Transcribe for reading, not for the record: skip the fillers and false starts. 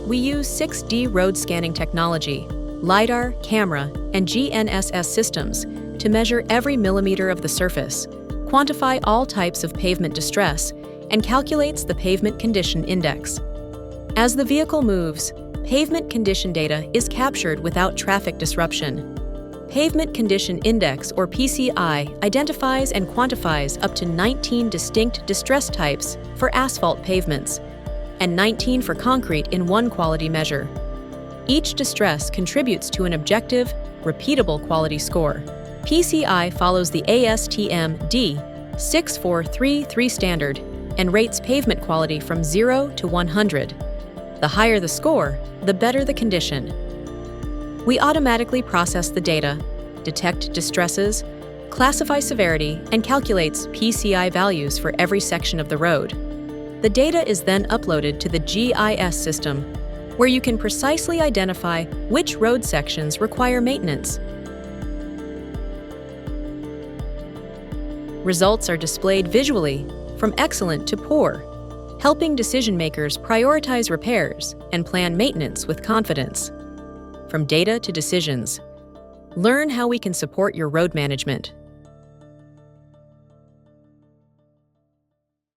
We use 6D road scanning technology, LiDAR, camera, and GNSS systems to measure every millimeter of the surface, quantify all types of pavement distress, and calculates the Pavement Condition Index. As the vehicle moves, pavement condition data is captured without traffic disruption. Pavement Condition Index, or PCI, identifies and quantifies up to 19 distinct distress types for asphalt pavements, and 19 for concrete in one quality measure. Each distress contributes to an objective, repeatable quality score. PCI follows the ASTM D6433 standard and rates pavement quality from 0 to 100. The higher the score, the better the condition. We automatically process the data, detect distresses, classify severity, and calculates PCI values for every section of the road. The data is then uploaded to the GIS system, where you can precisely identify which road sections require maintenance. Results are displayed visually, from excellent to poor, helping decision-makers prioritize repairs and plan maintenance with confidence. From data to decisions, learn how we can support your road management.